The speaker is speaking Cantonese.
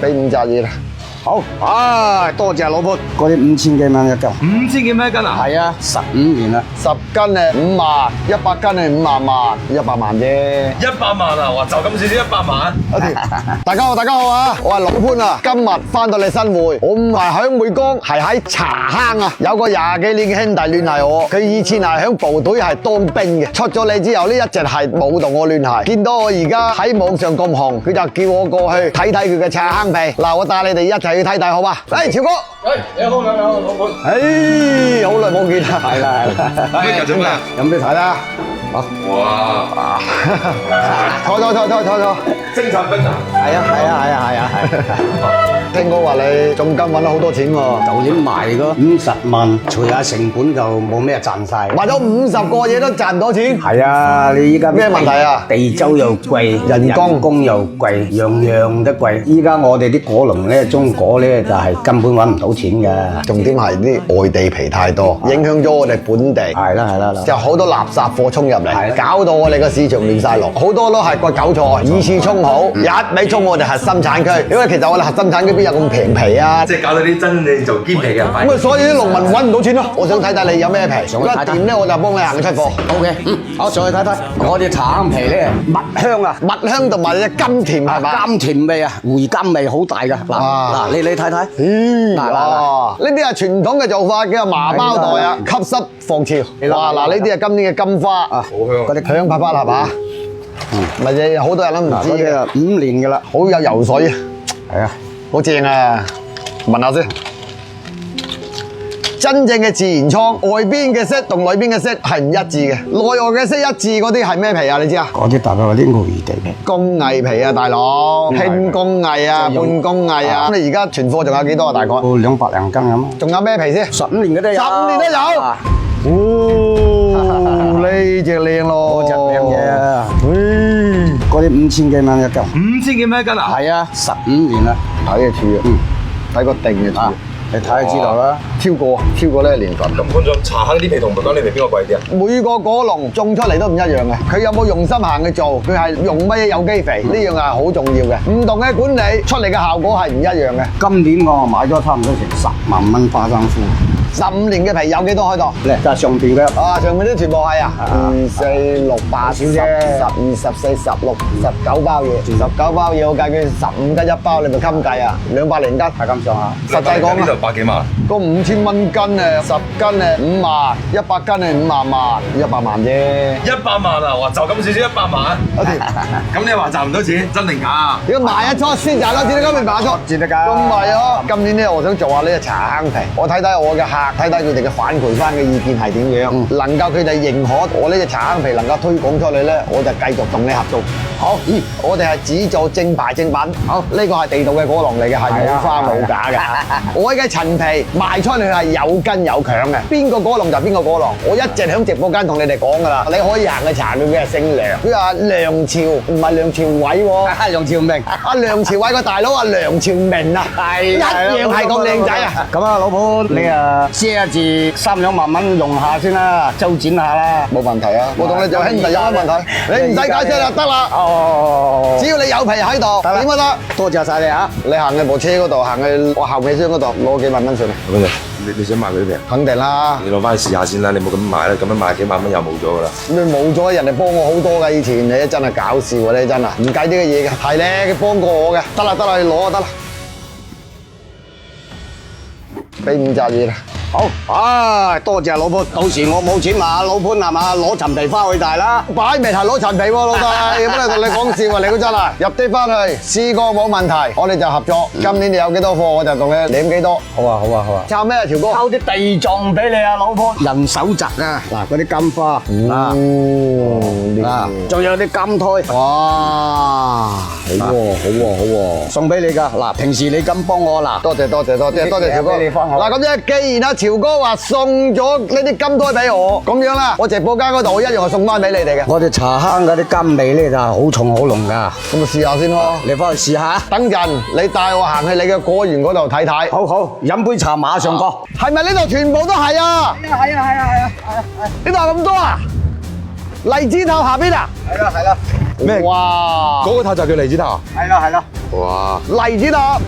俾50二啦。好，多謝老婆，嗰啲5000幾蚊一斤。5000幾蚊一斤啊？係啊，15年啦。 10斤係5萬，100斤係50萬，100萬啫。 100萬啊！哇，就咁少少100萬。大家好，大家好啊！我係老潘啊，今日翻到你新會，我唔係喺梅江，係喺茶坑啊。有個20幾年嘅兄弟聯繫我，佢以前係喺部隊係當兵嘅，出咗嚟之後呢，一直係冇同我聯繫。見到我而家喺網上咁紅，佢就叫我過去睇睇佢嘅茶坑皮。嗱，我帶你哋一齊去睇睇好嘛？潮哥，你好，老潘。好耐冇見啦，係啦，咩做咩？飲杯茶啦。哇！坐，精神分啊！係啊。聽講話你總金揾咗好多錢喎，舊年賣嗰50萬，除下成本就冇咩賺晒。賣咗50個嘢都賺唔到錢。係啊，你依家咩問題啊？地州又貴，人工又貴，樣樣都貴。依家我哋啲果農咧，中果咧就係根本揾唔到錢㗎。重點係啲外地皮太多，影響咗我哋本地。係啦，就好多垃圾貨衝入嚟，搞到我哋個市場亂晒龍。好多都係割韭菜，二次衝好，一味衝我哋核心產區。因為其實我哋核心產區邊有咁平皮啊？即係搞到啲真正做堅皮嘅人買。咁啊，所以啲農民揾唔到錢咯。我想睇睇你有咩皮，如果掂咧，我就幫你行出貨。OK，我上去睇睇。我哋茶坑皮咧，蜜香啊，蜜香同埋隻甘甜係嘛？甘甜味啊，回甘味好大㗎。嗱，你睇睇。嗱，呢啲係傳統嘅做法，叫麻包袋啊，吸濕防潮。哇！嗱，呢啲係今年嘅金花啊，好香。嗰啲香啪啪係嘛？咪係好多人都唔知嘅，5年㗎啦，好有油水啊！係啊，好正啊！聞下先。真正嘅自然倉，外邊嘅色同裏邊嘅色係唔一致嘅，內外嘅色一致嗰啲係咩皮啊？你知啊？嗰啲大概嗰啲外地皮，工藝皮啊，大佬，輕工藝啊，半工藝啊。咁你而家存貨仲有幾多啊？大概200零斤咁。仲有咩皮先？15年嘅都有。15年都有。哦，呢隻靚咯，嗰隻靚嘢啊！嗰啲5000幾蚊一斤。5000幾蚊一斤啊？係啊，15年啦。睇嘅柱啊，睇個定嘅柱。你睇就知道啦，超過呢個年份。咁觀眾，茶坑啲皮同梅江啲皮邊個貴啲啊？每個果農種出嚟都唔一樣嘅，佢有冇用心行去做，佢係用乜嘢有機肥，呢樣係好重要嘅。唔同嘅管理出嚟嘅效果係唔一樣嘅。今年我買咗差唔多成10萬蚊花生菇。 15年嘅皮有幾多喺度？咧就係上邊嘅。上面啲全部係啊，2、4、6、8、10、12、14、16、19包嘢，19包嘢我計佢15斤一包，你咪襟計啊，200零斤係咁上下。實際講呢度百幾萬。個5000蚊斤誒，10斤誒5萬，100斤係50萬，100萬啫。100萬啊！哇，就咁少少100萬。咁你話賺唔到錢，真定假啊？如果賣一撮先賺到錢，你今年賣一撮，賺得㗎。咁咪咯。今年咧，我想做下呢個茶坑皮，我睇睇我嘅客，睇睇佢哋嘅反饋翻嘅意見係點樣，能夠佢哋認可我呢隻茶坑皮能夠推廣出去咧，我就繼續同你合作。好，我哋係只做正牌正品。好，呢個係地道嘅果農嚟嘅，係冇花冇假嘅。我嘅陳皮賣出去係有根有強嘅，邊個果農就邊個果農。我一直喺直播間同你哋講㗎啦，你可以行去查佢嘅姓梁，佢話梁朝唔係梁朝偉喎，梁朝明。阿梁朝偉個大佬阿梁朝明啊，一樣係咁靚仔啊！咁啊，老婆你啊借住3、2萬蚊用下先啦，周轉下啦。冇問題啊，我同你做兄弟有乜問題？你唔使解釋啦，得啦。哦，只要你有皮喺度，點都得。多謝晒你啊！你行去部車嗰度，行去我後尾箱嗰度攞幾萬蚊上嚟。咁樣，你想賣嗰啲皮？肯定啦。你攞翻去試下先啦，你冇咁賣啦，咁樣賣幾萬蚊又冇咗㗎啦。你冇咗，人哋幫我好多㗎，以前你真係搞笑啊！你真係唔計呢個嘢嘅，係咧，佢幫過我嘅。得啦，你攞就得啦，俾50二啦。好，多謝老潘。到時我冇錢嘛，老潘係嘛，攞陳皮翻去大啦。擺明係攞陳皮喎，老細，有乜同你講笑啊？你嗰陣啊，入啲翻去試過冇問題，我哋就合作。今年你有幾多貨，我就同你攬幾多。好啊。抄咩啊，條哥？抄啲地藏俾你啊，老潘。人手摘啊，嗱嗰啲金花仲有啲金胎。哇，好喎，送俾你㗎。嗱，平時你咁幫我嗱，多謝條哥。嗱咁即係，既然阿潮哥話送咗呢啲金胎俾我，咁樣啦，我直播間嗰度我一樣係送翻俾你哋嘅。我哋茶坑嗰啲甘味咧就係好重好濃㗎。咁咪試下先咯。你翻去試下。等陣你帶我行去你嘅果園嗰度睇睇。好，飲杯茶馬上過。係咪呢度全部都係啊？係啊。呢度咁多啊？荔枝頭下邊啊？係啦。咩？哇！嗰個塔就叫荔枝塔啊？係啦係啦。哇！荔枝塔。